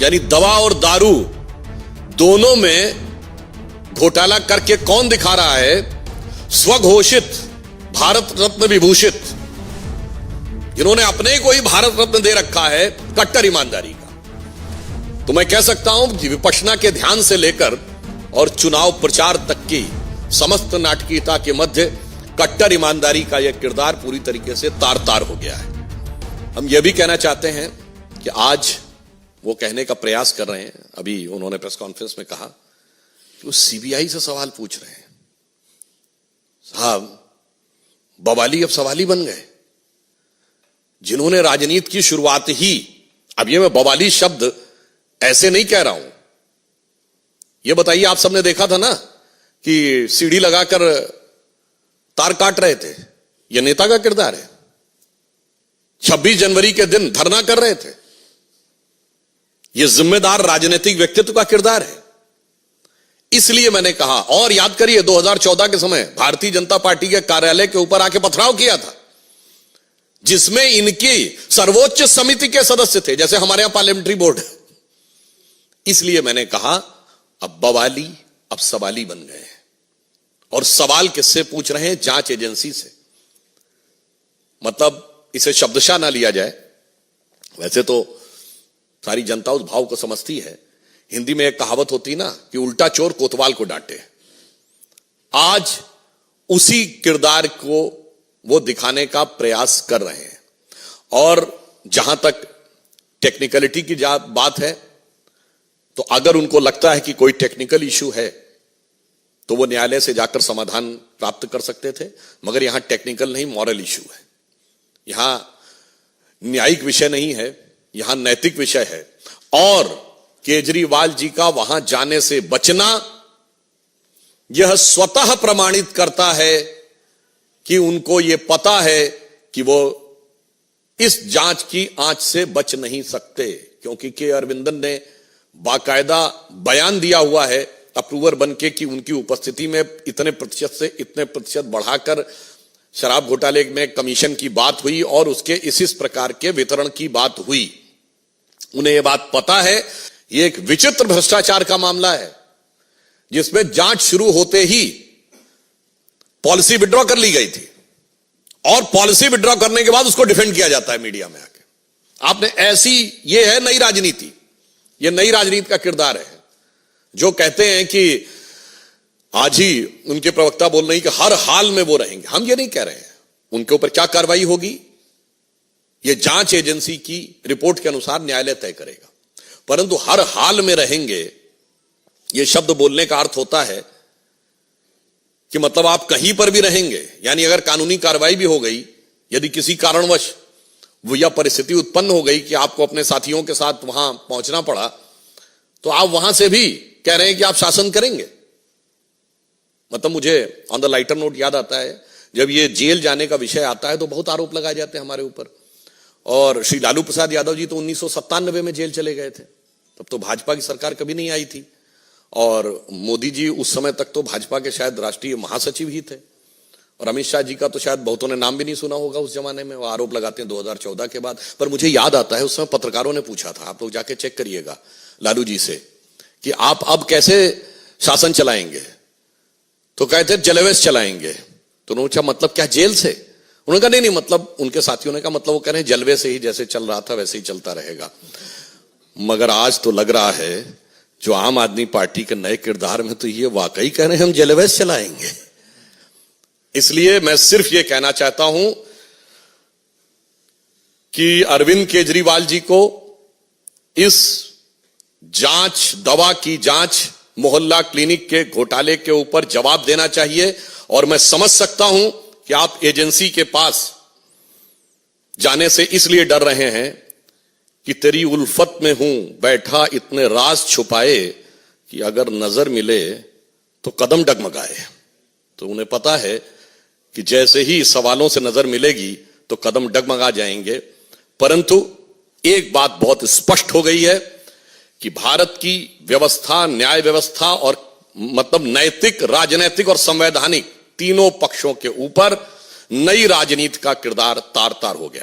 यानी दवा और दारू दोनों में घोटाला करके कौन दिखा रहा है? स्वघोषित भारत रत्न विभूषित, जिन्होंने अपने को ही भारत रत्न दे रखा है, कट्टर ईमानदारी का। तो मैं कह सकता हूं कि विपश्यना के ध्यान से लेकर और चुनाव प्रचार तक की समस्त नाटकीयता के मध्य कट्टर ईमानदारी का यह किरदार पूरी तरीके से तार तार हो गया है। हम यह भी कहना चाहते हैं कि आज वो कहने का प्रयास कर रहे हैं, अभी उन्होंने प्रेस कॉन्फ्रेंस में कहा कि वो सीबीआई से सवाल पूछ रहे हैं। साहब, बवाली अब सवाली बन गए, जिन्होंने राजनीति की शुरुआत ही, अब ये मैं बवाली शब्द ऐसे नहीं कह रहा हूं, ये बताइए, आप सबने देखा था ना कि सीढ़ी लगाकर तार काट रहे थे, यह नेता का किरदार है। 26 जनवरी के दिन धरना कर रहे थे, यह जिम्मेदार राजनीतिक व्यक्तित्व का किरदार है। इसलिए मैंने कहा, और याद करिए 2014 के समय भारतीय जनता पार्टी के कार्यालय के ऊपर आके पथराव किया था, जिसमें इनकी सर्वोच्च समिति के सदस्य थे, जैसे हमारे यहां पार्लियामेंट्री बोर्ड। इसलिए मैंने कहा, अब बवाली अब सवाली बन गए हैं। और सवाल किससे पूछ रहे हैं? जांच एजेंसी से। मतलब इसे शब्दशः ना लिया जाए, वैसे तो सारी जनता उस भाव को समझती है। हिंदी में एक कहावत होती ना कि उल्टा चोर कोतवाल को डांटे। आज उसी किरदार को वो दिखाने का प्रयास कर रहे हैं। और जहां तक टेक्निकलिटी की बात है, तो अगर उनको लगता है कि कोई टेक्निकल इश्यू है तो वो न्यायालय से जाकर समाधान प्राप्त कर सकते थे, मगर यहां टेक्निकल नहीं, मॉरल इश्यू है। यहां न्यायिक विषय नहीं है, यहां नैतिक विषय है। और केजरीवाल जी का वहां जाने से बचना यह स्वतः प्रमाणित करता है कि उनको यह पता है कि वो इस जांच की आंच से बच नहीं सकते, क्योंकि के अरविंदन ने बाकायदा बयान दिया हुआ है अप्रूवर बनके कि उनकी उपस्थिति में इतने प्रतिशत से इतने प्रतिशत बढ़ाकर शराब घोटाले में कमीशन की बात हुई और उसके इस प्रकार के वितरण की बात हुई। उन्हें यह बात पता है, यह एक विचित्र भ्रष्टाचार का मामला है, जिसमें जांच शुरू होते ही पॉलिसी विड्रॉ कर ली गई थी, और पॉलिसी विड्रॉ करने के बाद उसको डिफेंड किया जाता है मीडिया में आके। आपने ऐसी, यह है नई राजनीति, यह नई राजनीति का किरदार है। जो कहते हैं कि आज ही उनके प्रवक्ता बोल रहे हैं कि हर हाल में वो रहेंगे, हम ये नहीं कह रहे हैं। उनके ऊपर क्या कार्रवाई होगी, ये जांच एजेंसी की रिपोर्ट के अनुसार न्यायालय तय करेगा। परंतु हर हाल में रहेंगे, ये शब्द बोलने का अर्थ होता है कि मतलब आप कहीं पर भी रहेंगे, यानी अगर कानूनी कार्रवाई भी हो गई, यदि किसी कारणवश वो यह परिस्थिति उत्पन्न हो गई कि आपको अपने साथियों के साथ वहां पहुंचना पड़ा, तो आप वहां से भी कह रहे हैं कि आप शासन करेंगे। मतलब मुझे ऑन द लाइटर नोट याद आता है, जब ये जेल जाने का विषय आता है तो बहुत आरोप लगाए जाते हैं हमारे ऊपर। और श्री लालू प्रसाद यादव जी तो 1997 में जेल चले गए थे, तब तो भाजपा की सरकार कभी नहीं आई थी। और मोदी जी उस समय तक तो भाजपा के शायद राष्ट्रीय महासचिव ही थे। और अमित शाह जी का तो शायद बहुतों ने नाम भी नहीं सुना होगा उस जमाने में, वो आरोप लगाते हैं 2014 के बाद। पर मुझे याद आता है, उस समय पत्रकारों ने पूछा था, आप लोग जाके चेक करिएगा लालू जी से, कि आप अब कैसे शासन चलाएंगे? तो कहते जलवेश चलाएंगे। तो उन्होंने पूछा मतलब क्या जेल से? उन्होंने कहा नहीं, मतलब उनके साथियों ने कहा मतलब वो कह रहे हैं जलवे से ही जैसे चल रहा था वैसे ही चलता रहेगा। मगर आज तो लग रहा है जो आम आदमी पार्टी के नए किरदार में तो ये वाकई कह रहे हैं हम जलवेश चलाएंगे। इसलिए मैं सिर्फ ये कहना चाहता हूं कि अरविंद केजरीवाल जी को इस जांच, दवा की जांच, मोहल्ला क्लिनिक के घोटाले के ऊपर जवाब देना चाहिए। और मैं समझ सकता हूं कि आप एजेंसी के पास जाने से इसलिए डर रहे हैं कि तेरी उल्फत में हूं बैठा इतने राज छुपाए कि अगर नजर मिले तो कदम डगमगाए। तो उन्हें पता है कि जैसे ही सवालों से नजर मिलेगी तो कदम डगमगा जाएंगे। परंतु एक बात बहुत स्पष्ट हो गई है कि भारत की व्यवस्था, न्याय व्यवस्था और मतलब नैतिक, राजनैतिक और संवैधानिक तीनों पक्षों के ऊपर नई राजनीति का किरदार तार तार हो गया है।